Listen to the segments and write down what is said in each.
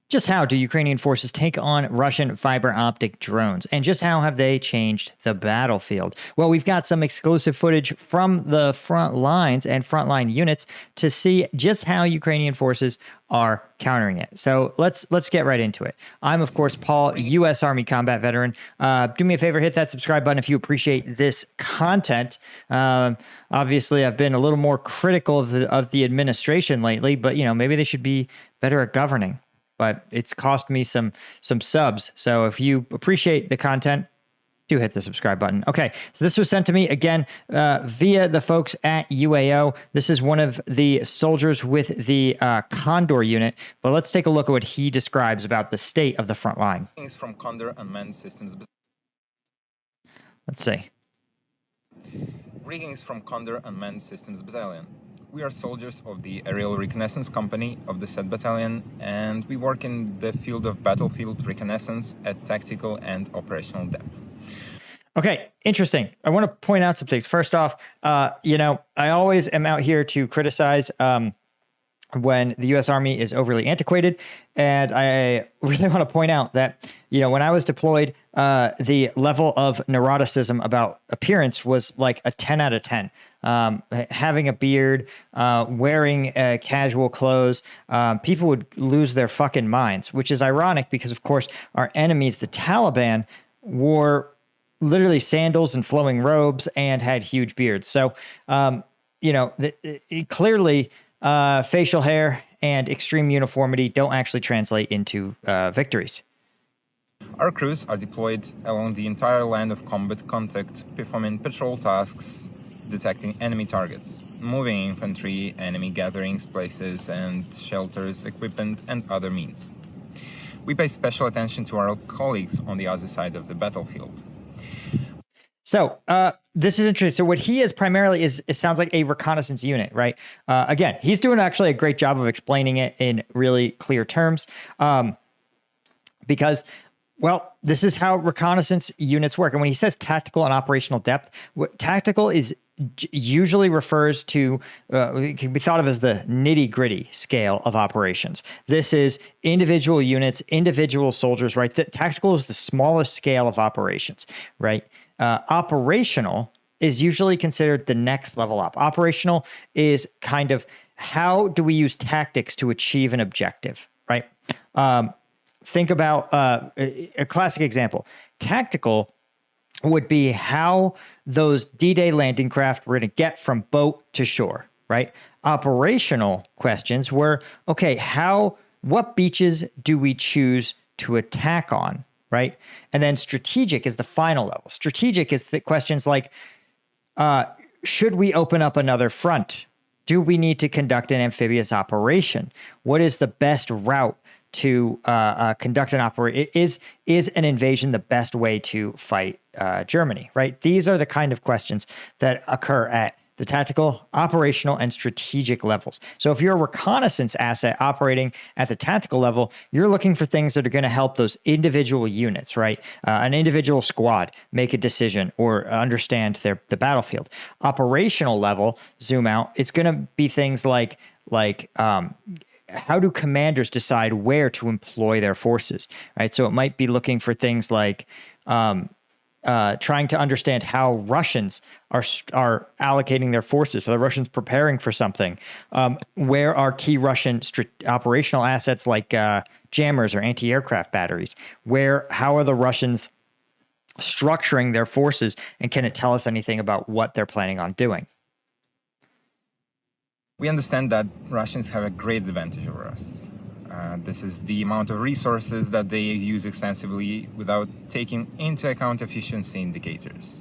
Just how do Ukrainian forces take on Russian fiber optic drones? And just how have they changed the battlefield? Well, we've got some exclusive footage from the front lines and frontline units to see just how Ukrainian forces are countering it. So let's get right into it. I'm, of course, Paul, U.S. Army combat veteran. Do me a favor, hit that subscribe button if you appreciate this content. Obviously, I've been a little more critical of the administration lately, but maybe they should be better at governing. But it's cost me some subs. So if you appreciate the content, do hit the subscribe button. Okay, so this was sent to me again via the folks at UAO. This is one of the soldiers with the Condor unit. But let's take a look at what he describes about the state of the front line. Greetings from Condor Unmanned Systems. Let's see. Greetings from Condor Unmanned Systems Battalion. We are soldiers of the Aerial Reconnaissance Company of the said battalion, and we work in the field of battlefield reconnaissance at tactical and operational depth. Okay, interesting. I want to point out some things. First off, I always am out here to criticize when the U.S. Army is overly antiquated. And I really want to point out that, when I was deployed, the level of neuroticism about appearance was like a 10 out of 10. Having a beard, wearing casual clothes, people would lose their fucking minds, which is ironic because, of course, our enemies, the Taliban, wore literally sandals and flowing robes and had huge beards. So, clearly, facial hair and extreme uniformity don't actually translate into victories. Our crews are deployed along the entire line of combat contact, performing patrol tasks, detecting enemy targets, moving infantry, enemy gatherings, places and shelters, equipment, and other means. We pay special attention to our colleagues on the other side of the battlefield. So this is interesting. So what he is primarily is, it sounds like a reconnaissance unit, right? Again, he's doing actually a great job of explaining it in really clear terms because, well, this is how reconnaissance units work. And when he says tactical and operational depth, what tactical is usually refers to, it can be thought of as the nitty gritty scale of operations. This is individual units, individual soldiers, right? The tactical is the smallest scale of operations, right? Operational is usually considered the next level up. Operational is kind of how do we use tactics to achieve an objective, right? Think about a classic example. Tactical would be how those D-Day landing craft were going to get from boat to shore, right? Operational questions were, okay, what beaches do we choose to attack on, right? And then strategic is the final level. Strategic is the questions like, should we open up another front? Do we need to conduct an amphibious operation? What is the best route to conduct an operation? Is an invasion the best way to fight Germany, right? These are the kind of questions that occur at the tactical, operational, and strategic levels. So if you're a reconnaissance asset operating at the tactical level, you're looking for things that are going to help those individual units, right? An individual squad make a decision or understand the battlefield. Operational level, zoom out, it's going to be things like how do commanders decide where to employ their forces, right? So it might be looking for things like trying to understand how Russians are allocating their forces. Are the Russians preparing for something? Where are key Russian operational assets like jammers or anti-aircraft batteries? How are the Russians structuring their forces? And can it tell us anything about what they're planning on doing? We understand that Russians have a great advantage over us. This is the amount of resources that they use extensively without taking into account efficiency indicators,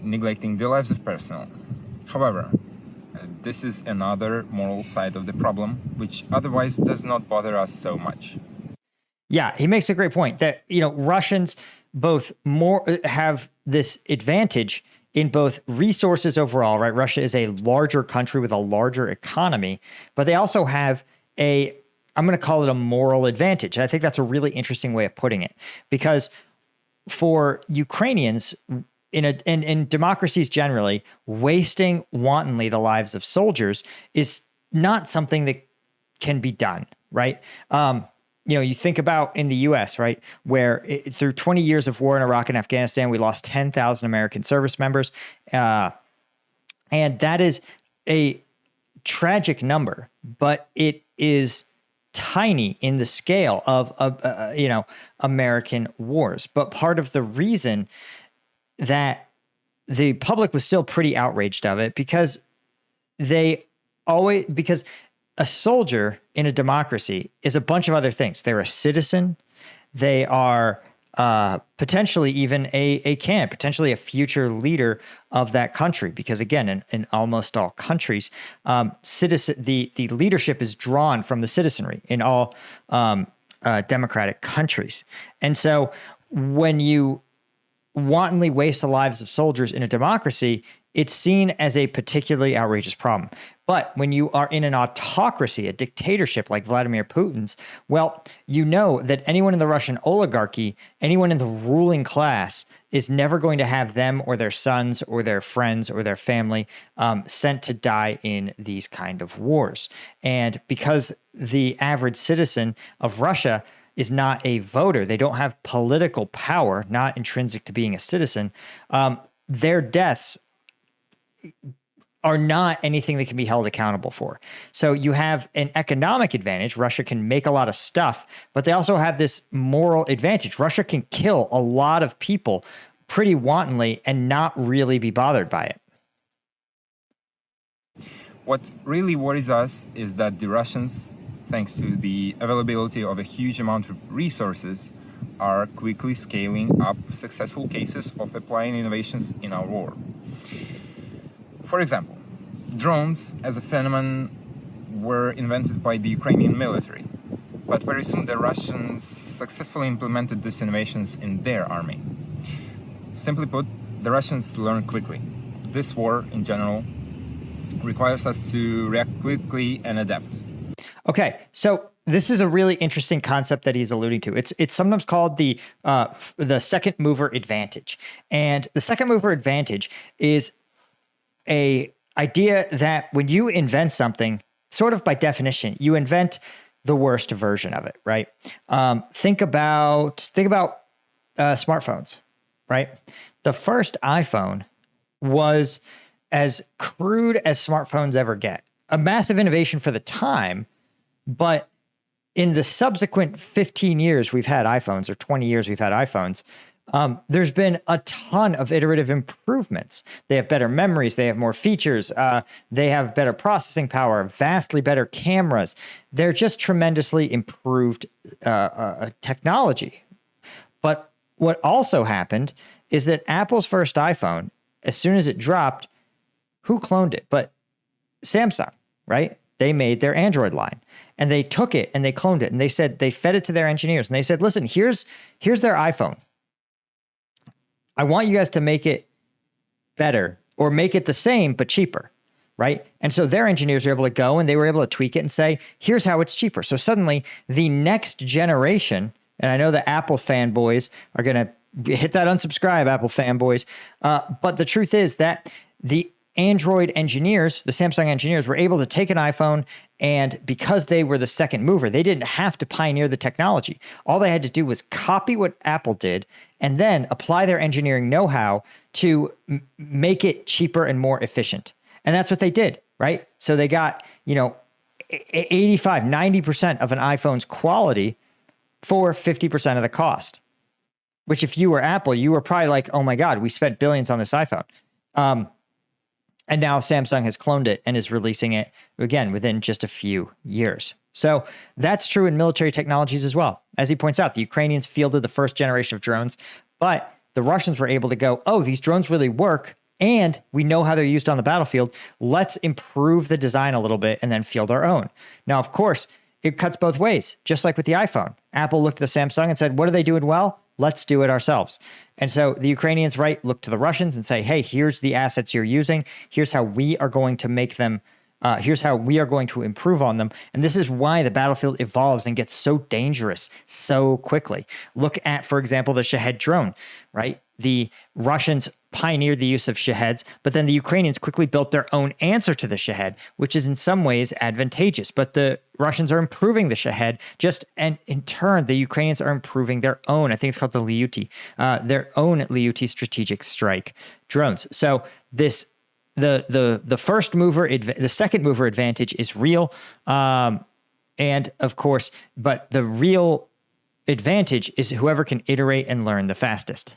neglecting the lives of personnel. However, this is another moral side of the problem, which otherwise does not bother us so much. Yeah, he makes a great point that, Russians both have this advantage in both resources overall, right? Russia is a larger country with a larger economy, but they also have I'm going to call it a moral advantage. And I think that's a really interesting way of putting it, because for Ukrainians in democracies generally, wasting wantonly the lives of soldiers is not something that can be done, right? you think about in the US, right, where through 20 years of war in Iraq and Afghanistan, we lost 10,000 American service members. And that is a tragic number, but it is tiny in the scale of American wars. But part of the reason that the public was still pretty outraged of it because a soldier in a democracy is a bunch of other things. They're a citizen. They are potentially even potentially a future leader of that country. Because again, in almost all countries, the leadership is drawn from the citizenry in all democratic countries. And so when you wantonly waste the lives of soldiers in a democracy, it's seen as a particularly outrageous problem. But when you are in an autocracy, a dictatorship like Vladimir Putin's, well, you know that anyone in the Russian oligarchy, anyone in the ruling class is never going to have them or their sons or their friends or their family sent to die in these kind of wars. And because the average citizen of Russia is not a voter, they don't have political power, not intrinsic to being a citizen, their deaths are not anything that can be held accountable for. So you have an economic advantage. Russia can make a lot of stuff, but they also have this moral advantage. Russia can kill a lot of people pretty wantonly and not really be bothered by it. What really worries us is that the Russians, thanks to the availability of a huge amount of resources, are quickly scaling up successful cases of applying innovations in our war. For example, drones as a phenomenon were invented by the Ukrainian military, but very soon the Russians successfully implemented these innovations in their army. Simply put, the Russians learn quickly. This war, in general, requires us to react quickly and adapt. Okay, so this is a really interesting concept that he's alluding to. It's sometimes called the second mover advantage, and the second mover advantage is a idea that when you invent something, sort of by definition, you invent the worst version of it, right? Think about smartphones, right? The first iPhone was as crude as smartphones ever get. A massive innovation for the time, but in the subsequent 15 years we've had iPhones, or 20 years we've had iPhones, there's been a ton of iterative improvements. They have better memories. They have more features. They have better processing power, vastly better cameras. They're just tremendously improved technology. But what also happened is that Apple's first iPhone, as soon as it dropped, who cloned it? But Samsung, right? They made their Android line, and they took it and they cloned it, and they said they fed it to their engineers, and they said, listen, here's their iPhone. I want you guys to make it better or make it the same, but cheaper, right? And so their engineers were able to go and they were able to tweak it and say, here's how it's cheaper. So suddenly the next generation, and I know the Apple fanboys are going to hit that unsubscribe, Apple fanboys. But the truth is that the Android engineers, the Samsung engineers, were able to take an iPhone, and because they were the second mover, they didn't have to pioneer the technology. All they had to do was copy what Apple did and then apply their engineering know-how to make it cheaper and more efficient. And that's what they did, right? So they got, 85, 90% of an iPhone's quality for 50% of the cost, which if you were Apple, you were probably like, oh my God, we spent billions on this iPhone. And now Samsung has cloned it and is releasing it again within just a few years. So that's true in military technologies as well. As he points out, the Ukrainians fielded the first generation of drones, but the Russians were able to go, oh, these drones really work, and we know how they're used on the battlefield. Let's improve the design a little bit and then field our own. Now, of course, it cuts both ways, just like with the iPhone. Apple looked at the Samsung and said, what are they doing well? Let's do it ourselves. And so the Ukrainians, right, look to the Russians and say, hey, here's the assets you're using. Here's how we are going to make them. Here's how we are going to improve on them. And this is why the battlefield evolves and gets so dangerous so quickly. Look at, for example, the Shahed drone, right? The Russians pioneered the use of Shaheds, but then the Ukrainians quickly built their own answer to the Shahed, which is in some ways advantageous. But the Russians are improving the Shahed, and in turn, the Ukrainians are improving their own, I think it's called the Lyuti, their own Lyuti strategic strike drones. So this, the first mover, the second mover advantage is real. And of course, but the real advantage is whoever can iterate and learn the fastest.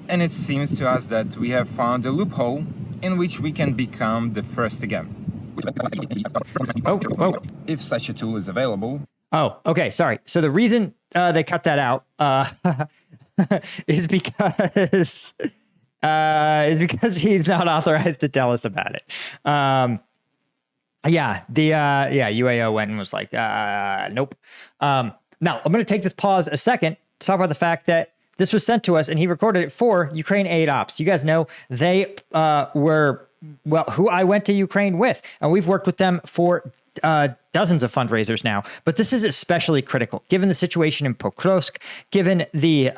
And it seems to us that we have found a loophole in which we can become the first again. Oh. If such a tool is available. Oh, okay. Sorry. So the reason they cut that out is because he's not authorized to tell us about it. UAO went and was like, nope. Now I'm going to take this pause a second to talk about the fact that this was sent to us and he recorded it for Ukraine Aid Ops. You guys know they were, well, who I went to Ukraine with, and we've worked with them for dozens of fundraisers now. But this is especially critical given the situation in Pokrovsk, given the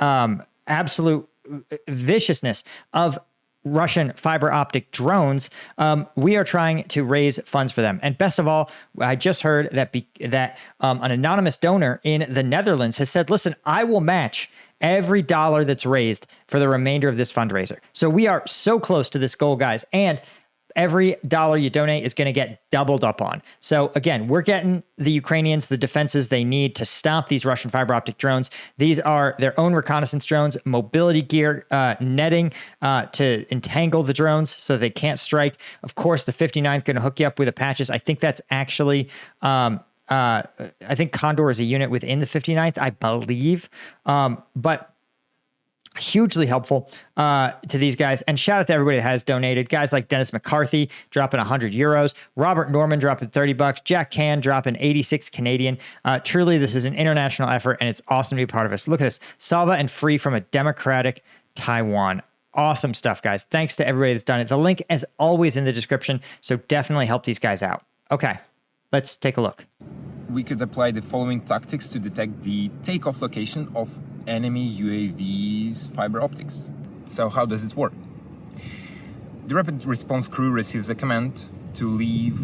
absolute viciousness of Russian fiber optic drones. We are trying to raise funds for them. And best of all, I just heard that an anonymous donor in the Netherlands has said, listen, I will match every dollar that's raised for the remainder of this fundraiser. So we are so close to this goal, guys. And every dollar you donate is going to get doubled up on. So again, we're getting the Ukrainians the defenses they need to stop these Russian fiber optic drones. These are their own reconnaissance drones, mobility gear, netting to entangle the drones so they can't strike. Of course, the 59th going to hook you up with Apaches. I think that's actually, I think Condor is a unit within the 59th, I believe. But hugely helpful to these guys. And shout out to everybody that has donated. Guys like Dennis McCarthy dropping 100 euros, Robert Norman dropping $30, Jack Can dropping 86 Canadian. Truly, this is an international effort and it's awesome to be part of us. Look at this. Salva and Free from a democratic Taiwan. Awesome stuff, guys. Thanks to everybody that's done it. The link is always in the description, so definitely help these guys out. Okay, let's take a look. We could apply the following tactics to detect the takeoff location of enemy UAV's fiber optics. So how does this work? The rapid response crew receives a command to leave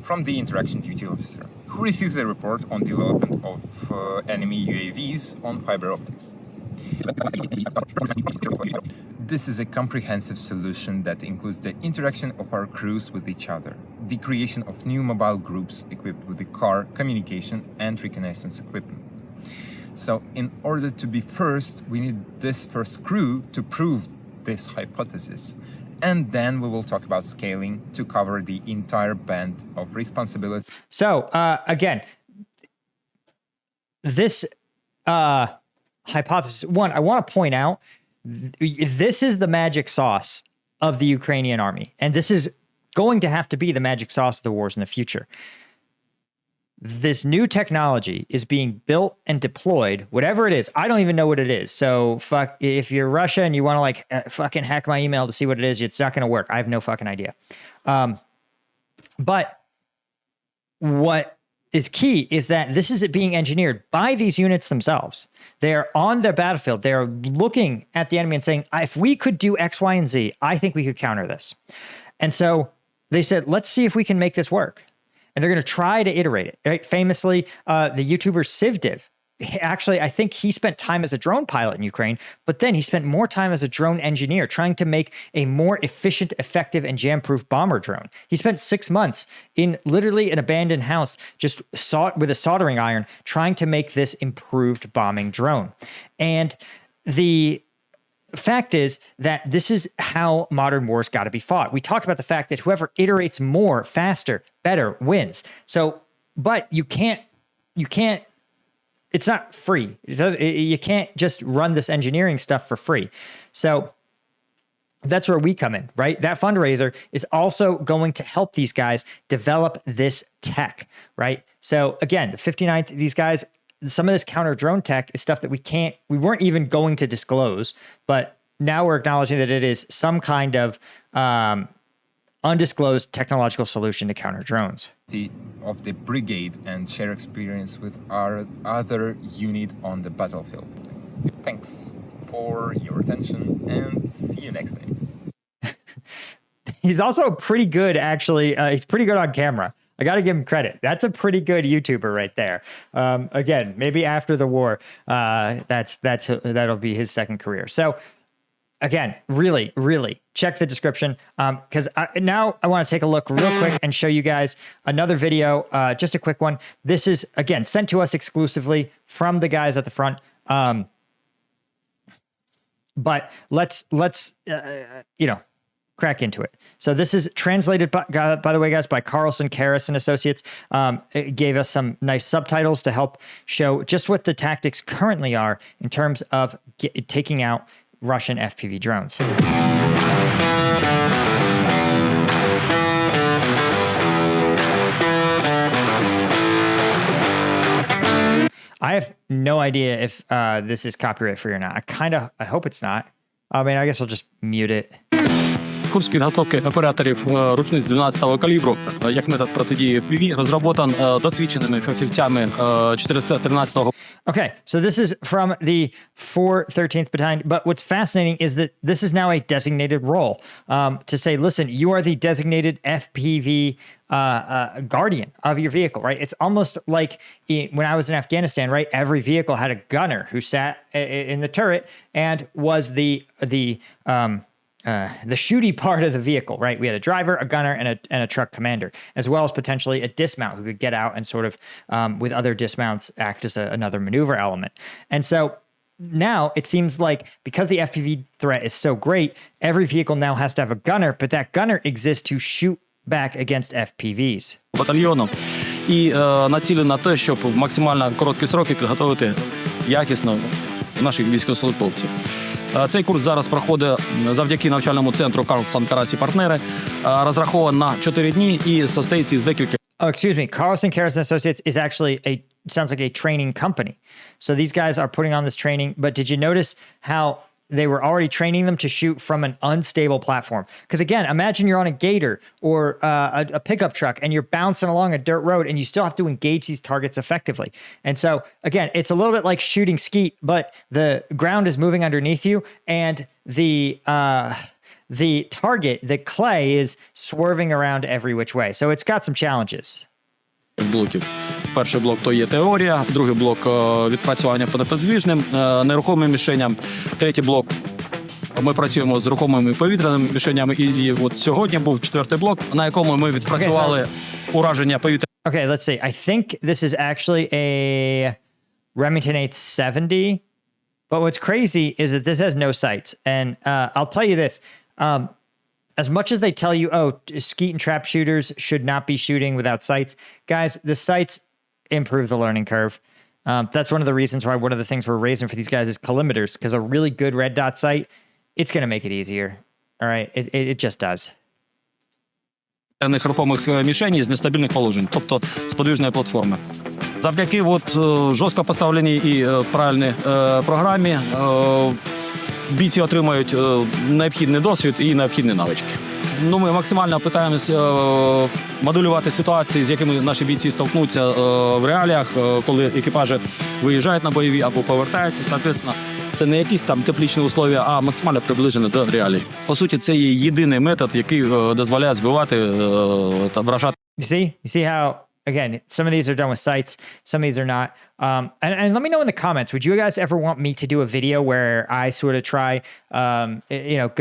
from the interaction duty officer, who receives a report on development of enemy UAVs on fiber optics. This is a comprehensive solution that includes the interaction of our crews with each other, the creation of new mobile groups equipped with the car, communication, and reconnaissance equipment. So in order to be first, we need this first crew to prove this hypothesis. And then we will talk about scaling to cover the entire band of responsibility. So again, this hypothesis, one, I want to point out, this is the magic sauce of the Ukrainian army. And this is going to have to be the magic sauce of the wars in the future. This new technology is being built and deployed, whatever it is. I don't even know what it is. So fuck, if you're Russia and you want to like fucking hack my email to see what it is, it's not going to work. I have no fucking idea. But what is key is that this is being engineered by these units themselves. They're on their battlefield. They're looking at the enemy and saying, if we could do X, Y, and Z, I think we could counter this. And so they said, let's see if we can make this work. And they're going to try to iterate it. Right? Famously, the YouTuber Civdiv, actually, I think he spent time as a drone pilot in Ukraine, but then he spent more time as a drone engineer trying to make a more efficient, effective, and jam-proof bomber drone. He spent 6 months in literally an abandoned house, just with a soldering iron, trying to make this improved bombing drone. And the fact is that this is how modern wars got to be fought. We talked about the fact that whoever iterates more, faster, better wins. So, but you can't, it's not free. You can't just run this engineering stuff for free. So that's where we come in, right? That fundraiser is also going to help these guys develop this tech, right? So again, the 59th, these guys, some of this counter drone tech is stuff that we weren't even going to disclose, but now we're acknowledging that it is some kind of undisclosed technological solution to counter drones. Of the brigade and share experience with our other unit on the battlefield. Thanks for your attention, and see you next time. He's also pretty good, actually. He's pretty good on camera. I got to give him credit. That's a pretty good YouTuber right there. Again, maybe after the war, that'll be his second career. So again, really, really check the description, because now I want to take a look real quick and show you guys another video, just a quick one. This is, again, sent to us exclusively from the guys at the front. But let's crack into it. So this is translated, by the way, guys, by Carlson, Karras and Associates. It gave us some nice subtitles to help show just what the tactics currently are in terms of taking out Russian FPV drones. I have no idea if this is copyright free or not. I hope it's not. I mean, I guess I'll just mute it. Курс підготовки операторів ручниць 12-го калібру як метод протидії FPV розроблен досвідченими фахівцями 413-го. Okay, so this is from the 413th Battalion, but what's fascinating is that this is now a designated role, to say, listen, you are the designated FPV guardian of your vehicle, right? It's almost like when I was in Afghanistan, right? Every vehicle had a gunner who sat in the turret and was the shooty part of the vehicle, right? We had a driver, a gunner, and a truck commander, as well as potentially a dismount who could get out and sort of, with other dismounts, act as another maneuver element. And so now it seems like because the FPV threat is so great, every vehicle now has to have a gunner, but that gunner exists to shoot back against FPVs. Батальйоном і націлено на те, щоб в максимально короткі сроки підготовити якісно наших військовослужбовців. Цей курс зараз проходить завдяки навчальному центру Carlson, Karras і партнери. Розрахований на 4 дні і состоїть із декілька. Oh, excuse me. Carlson, Karras and Associates is actually sounds like a training company. So these guys are putting on this training, but did you notice how they were already training them to shoot from an unstable platform? Because again, imagine you're on a gator or a pickup truck and you're bouncing along a dirt road and you still have to engage these targets effectively. And so again, it's a little bit like shooting skeet, but the ground is moving underneath you and the target, the clay, is swerving around every which way. So it's got some challenges. Блоків. Перший блок – то є теорія, другий блок – відпрацювання по неподвіжним нерухомим мішеням, третій блок – ми працюємо з рухомими повітряними мішенями, і от сьогодні був четвертий блок, на якому ми відпрацювали ураження повітря. Okay, let's see. I think this is actually a Remington 870, but what's crazy is that this has no sights, and I'll tell you this, as much as they tell you, oh, skeet and trap shooters should not be shooting without sights, guys, the sights improve the learning curve. That's one of the reasons why one of the things we're raising for these guys is collimators, because a really good red dot sight, it's going to make it easier. All right, it just does. Рухомих мішеней з нестабільних положень, тобто з подвижної платформи. Завдяки жорстко поставленій і правильній програмі бійці отримають необхідний досвід і необхідні навички. Ми максимально намагаємося моделювати ситуації, з якими наші бійці столкнуться в реаліях, коли екіпажі виїжджають на бойові або повертаються. Соответственно, це не якісь там теплічні условия, а максимально приближені до реалій. По суті, це є єдиний метод, який дозволяє збивати та вражати. You see how, again, some of these are done with sights, some of these are not. And let me know in the comments, would you guys ever want me to do a video where I sort of try,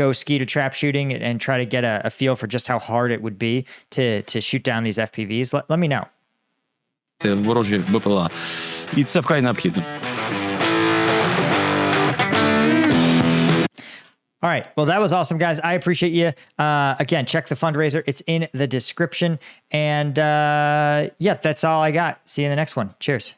go skeet or trap shooting and try to get a feel for just how hard it would be to shoot down these FPVs? Let me know. Ворожі БПЛА. І це вкрай необхідно. All right. Well, that was awesome, guys. I appreciate you. Again, check the fundraiser. It's in the description. And yeah, that's all I got. See you in the next one. Cheers.